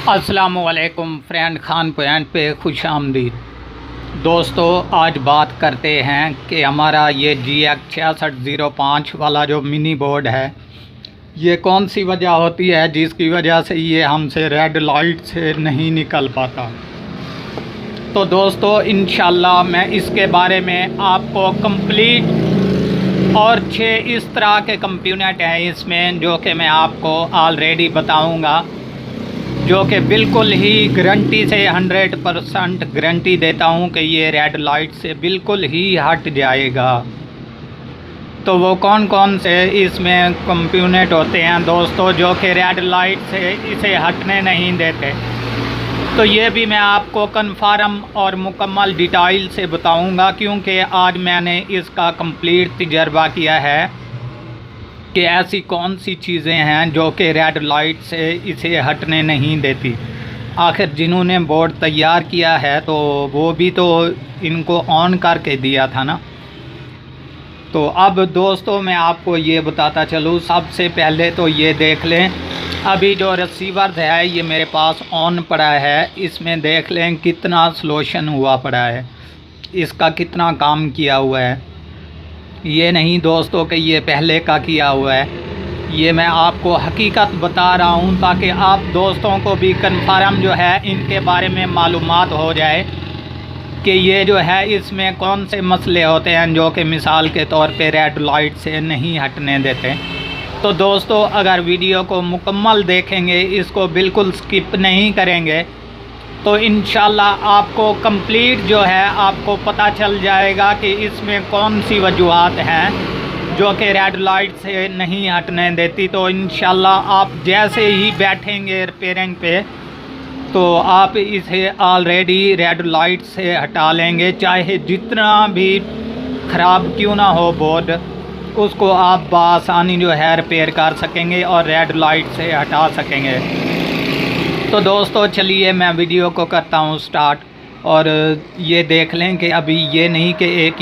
अस्सलामुअलैकुम friend, Khan point पे खुश आमदीद। दोस्तों, आज बात करते हैं कि हमारा ये GX 6605 वाला जो मिनी बोर्ड है, ये कौन सी वजह होती है जिसकी वजह से ये हमसे रेड लाइट से नहीं निकल पाता। तो दोस्तों, इंशाल्लाह मैं इसके बारे में आपको कंप्लीट और 6 इस तरह के कंपोनेंट हैं इसमें जो कि मैं आपको ऑलरेडी बताऊंगा, जो कि बिल्कुल ही गारंटी से 100% गारंटी देता हूं कि ये रेड लाइट से बिल्कुल ही हट जाएगा। तो वो कौन कौन से इसमें कंपोनेंट होते हैं दोस्तों जो कि रेड लाइट से इसे हटने नहीं देते, तो ये भी मैं आपको कन्फर्म और मुकम्मल डिटेल से बताऊंगा, क्योंकि आज मैंने इसका कंप्लीट तजर्बा किया है कि ऐसी कौन सी चीज़ें हैं जो कि रेड लाइट से इसे हटने नहीं देती। आखिर जिन्होंने बोर्ड तैयार किया है तो वो भी तो इनको ऑन करके दिया था ना। तो अब दोस्तों मैं आपको ये बताता चलूँ, सबसे पहले तो ये देख लें, अभी जो रिसीवर है ये मेरे पास ऑन पड़ा है, इसमें देख लें कितना सॉल्यूशन हुआ पड़ा है, इसका कितना काम किया हुआ है। ये नहीं दोस्तों कि ये पहले का किया हुआ है, ये मैं आपको हकीकत बता रहा हूँ ताकि आप दोस्तों को भी कन्फर्म जो है इनके बारे में मालूमात हो जाए कि ये जो है इसमें कौन से मसले होते हैं जो कि मिसाल के तौर पे रेड लाइट से नहीं हटने देते। तो दोस्तों, अगर वीडियो को मुकम्मल देखेंगे, इसको बिल्कुल स्किप नहीं करेंगे, तो इंशाल्लाह आपको कंप्लीट जो है आपको पता चल जाएगा कि इसमें कौन सी वजूहात हैं जो कि रेड लाइट से नहीं हटने देती। तो इंशाल्लाह आप जैसे ही बैठेंगे रिपेयरिंग पे तो आप इसे ऑलरेडी रेड लाइट से हटा लेंगे, चाहे जितना भी ख़राब क्यों ना हो बोर्ड, उसको आप बआसानी जो है रिपेयर कर सकेंगे और रेड लाइट से हटा सकेंगे। तो दोस्तों चलिए मैं वीडियो को करता हूँ स्टार्ट। और ये देख लें कि अभी ये नहीं कि एक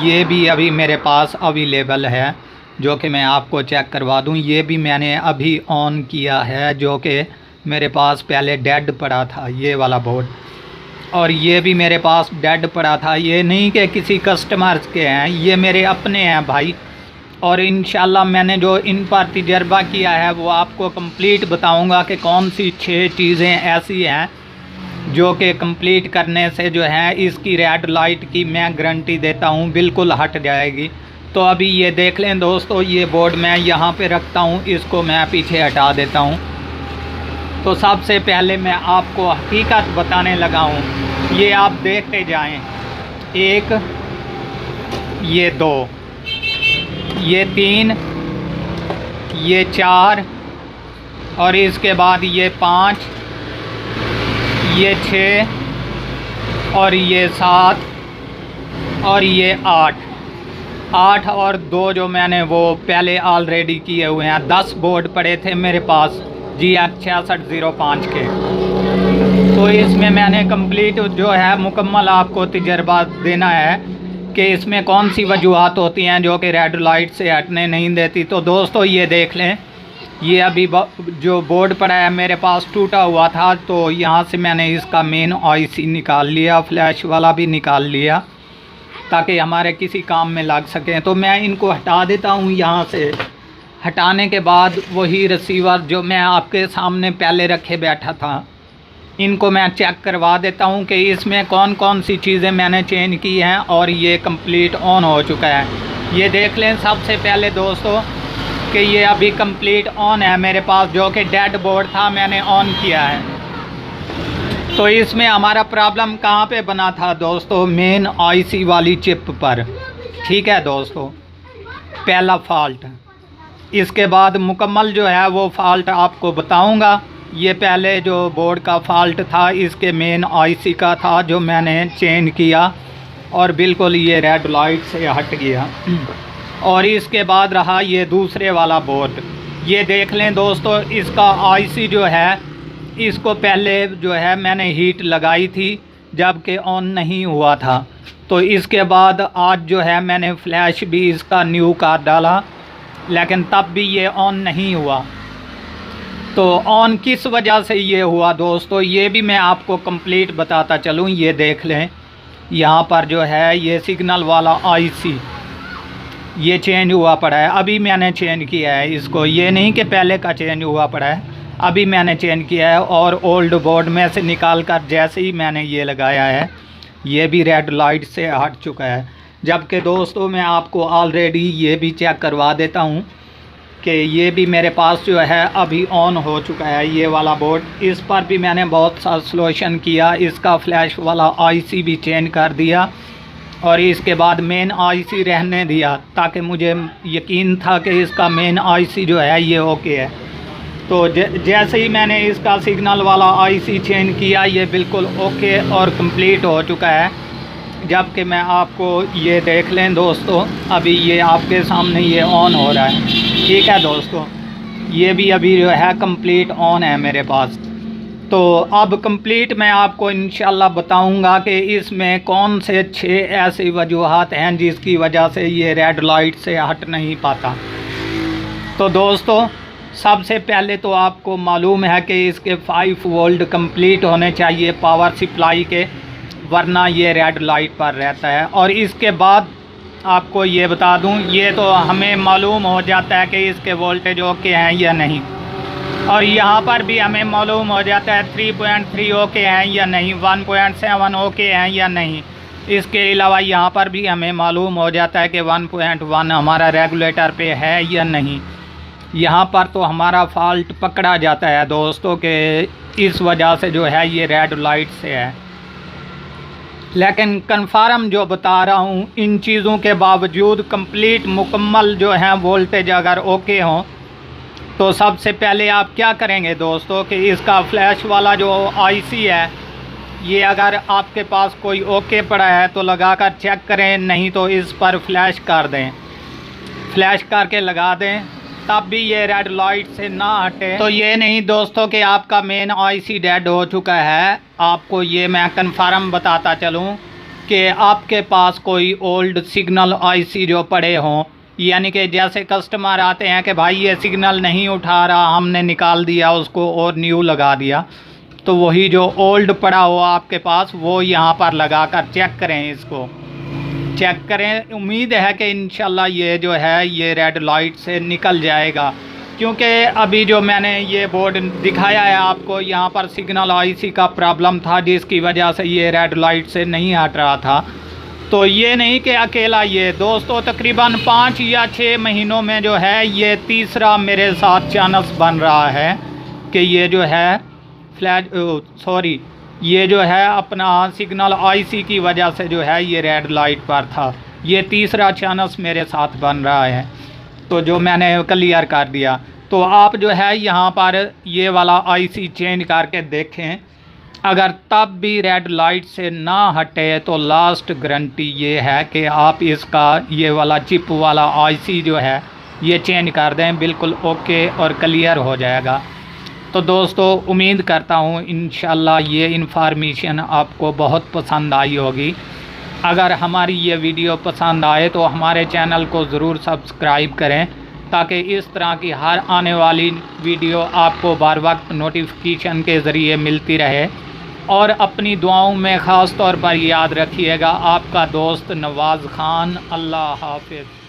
ये भी अभी मेरे पास अवेलेबल है जो कि मैं आपको चेक करवा दूँ। ये भी मैंने अभी ऑन किया है, जो कि मेरे पास पहले डेड पड़ा था ये वाला बोर्ड, और ये भी मेरे पास डेड पड़ा था। ये नहीं कि किसी कस्टमर्स के हैं, ये मेरे अपने हैं भाई। और इंशाल्लाह मैंने जो इन पर तजर्बा किया है वो आपको कंप्लीट बताऊंगा कि कौन सी 6 चीज़ें ऐसी हैं जो कि कंप्लीट करने से जो है इसकी रेड लाइट की मैं गारंटी देता हूँ बिल्कुल हट जाएगी। तो अभी ये देख लें दोस्तों, ये बोर्ड मैं यहाँ पे रखता हूँ, इसको मैं पीछे हटा देता हूँ। तो सबसे पहले मैं आपको हकीकत बताने लगा हूँ, ये आप देखते जाएँ। 1, ये 2, ये 3, ये 4, और इसके बाद ये 5, ये 6, और ये 7, और ये 8 और 2 जो मैंने वो पहले ऑलरेडी किए हुए हैं। 10 बोर्ड पड़े थे मेरे पास GX 6605 के। तो इसमें मैंने कंप्लीट जो है मुकम्मल आपको तजर्बा देना है कि इसमें कौन सी वजूहात होती हैं जो कि रेड लाइट से हटने नहीं देती। तो दोस्तों ये देख लें, ये अभी जो बोर्ड पड़ा है मेरे पास टूटा हुआ था, तो यहाँ से मैंने इसका मेन IC निकाल लिया, फ्लैश वाला भी निकाल लिया ताकि हमारे किसी काम में लग सकें। तो मैं इनको हटा देता हूँ यहाँ से। हटाने के बाद वही रिसीवर जो मैं आपके सामने पहले रखे बैठा था, इनको मैं चेक करवा देता हूं कि इसमें कौन कौन सी चीज़ें मैंने चेंज की हैं, और ये कंप्लीट ऑन हो चुका है। ये देख लें सबसे पहले दोस्तों कि ये अभी कंप्लीट ऑन है मेरे पास, जो कि डेड बोर्ड था मैंने ऑन किया है। तो इसमें हमारा प्रॉब्लम कहाँ पे बना था दोस्तों, मेन IC वाली चिप पर। ठीक है दोस्तों, पहला फॉल्ट। इसके बाद मुकम्मल जो है वो फॉल्ट आपको बताऊंगा। ये पहले जो बोर्ड का फॉल्ट था इसके मेन IC का था, जो मैंने चेंज किया और बिल्कुल ये रेड लाइट से हट गया। और इसके बाद रहा ये दूसरे वाला बोर्ड। ये देख लें दोस्तों, इसका IC जो है, इसको पहले जो है मैंने हीट लगाई थी जबकि ऑन नहीं हुआ था। तो इसके बाद आज जो है मैंने फ्लैश भी इसका न्यू कर डाला, लेकिन तब भी ये ऑन नहीं हुआ। तो ऑन किस वजह से ये हुआ दोस्तों, ये भी मैं आपको कंप्लीट बताता चलूँ। ये देख लें, यहाँ पर जो है ये सिग्नल वाला आईसी ये चेंज हुआ पड़ा है। अभी मैंने चेंज किया है इसको, ये नहीं कि पहले का चेंज हुआ पड़ा है, अभी मैंने चेंज किया है। और ओल्ड बोर्ड में से निकाल कर जैसे ही मैंने ये लगाया है, ये भी रेड लाइट से हट चुका है। जबकि दोस्तों मैं आपको ऑलरेडी ये भी चेक करवा देता हूँ कि ये भी मेरे पास जो है अभी ऑन हो चुका है ये वाला बोर्ड। इस पर भी मैंने बहुत सा सॉल्यूशन किया, इसका फ्लैश वाला आईसी भी चेंज कर दिया और इसके बाद मेन आईसी रहने दिया, ताकि मुझे यकीन था कि इसका मेन आईसी जो है ये ओके है। तो जैसे ही मैंने इसका सिग्नल वाला आईसी चेंज किया, ये बिल्कुल ओके और कंप्लीट हो चुका है। जबकि मैं आपको ये देख लें दोस्तों, अभी ये आपके सामने ये ऑन हो रहा है, ठीक है दोस्तों। ये भी अभी जो है कंप्लीट ऑन है मेरे पास। तो अब कंप्लीट मैं आपको इंशाल्लाह बताऊंगा कि इसमें कौन से 6 ऐसी वजूहात हैं जिसकी वजह से ये रेड लाइट से हट नहीं पाता। तो दोस्तों सबसे पहले तो आपको मालूम है कि इसके 5 वोल्ट कंप्लीट होने चाहिए पावर सप्लाई के, वरना ये रेड लाइट पर रहता है। और इसके बाद आपको ये बता दूं, ये तो हमें मालूम हो जाता है कि इसके वोल्टेज ओके हैं या नहीं, और यहाँ पर भी हमें मालूम हो जाता है 3.3 ओके हैं या नहीं, 1.7 ओके हैं या नहीं। इसके अलावा यहाँ पर भी हमें मालूम हो जाता है कि 1.1 हमारा रेगुलेटर पे है या नहीं। यहाँ पर तो हमारा फॉल्ट पकड़ा जाता है दोस्तों के इस वजह से जो है ये रेड लाइट से है। लेकिन कन्फर्म जो बता रहा हूँ, इन चीज़ों के बावजूद कंप्लीट मुकम्मल जो है वोल्टेज अगर ओके हों, तो सबसे पहले आप क्या करेंगे दोस्तों कि इसका फ्लैश वाला जो आईसी है, ये अगर आपके पास कोई ओके पड़ा है तो लगाकर चेक करें, नहीं तो इस पर फ्लैश कर दें, फ्लैश करके लगा दें, तब भी ये रेड लाइट से ना हटे। तो ये नहीं दोस्तों कि आपका मेन आईसी डेड हो चुका है। आपको ये मैं कन्फर्म बताता चलूँ कि आपके पास कोई ओल्ड सिग्नल आईसी जो पड़े हों, यानी कि जैसे कस्टमर आते हैं कि भाई ये सिग्नल नहीं उठा रहा, हमने निकाल दिया उसको और न्यू लगा दिया, तो वही जो ओल्ड पड़ा हो आपके पास वो यहाँ पर लगा कर चेक करें, इसको चेक करें। उम्मीद है कि इंशाल्लाह ये जो है ये रेड लाइट से निकल जाएगा, क्योंकि अभी जो मैंने ये बोर्ड दिखाया है आपको, यहाँ पर सिग्नल आईसी का प्रॉब्लम था जिसकी वजह से ये रेड लाइट से नहीं हट रहा था। तो ये नहीं कि अकेला ये दोस्तों, तकरीबन 5 या 6 महीनों में जो है ये तीसरा मेरे साथ चांस बन रहा है कि ये जो है ये जो है अपना सिग्नल आईसी की वजह से जो है ये रेड लाइट पर था। ये तीसरा चांस मेरे साथ बन रहा है, तो जो मैंने क्लियर कर दिया। तो आप जो है यहाँ पर ये वाला आईसी चेंज करके देखें, अगर तब भी रेड लाइट से ना हटे तो लास्ट गारंटी ये है कि आप इसका ये वाला चिप वाला आईसी जो है ये चेंज कर दें, बिल्कुल ओके और क्लियर हो जाएगा। तो दोस्तों उम्मीद करता हूँ इंशाल्लाह ये इन्फॉर्मेशन आपको बहुत पसंद आई होगी। अगर हमारी ये वीडियो पसंद आए तो हमारे चैनल को ज़रूर सब्सक्राइब करें, ताकि इस तरह की हर आने वाली वीडियो आपको बार वक्त नोटिफिकेशन के ज़रिए मिलती रहे। और अपनी दुआओं में ख़ास तौर पर याद रखिएगा, आपका दोस्त नवाज़ खान। अल्लाह हाफ़िज़।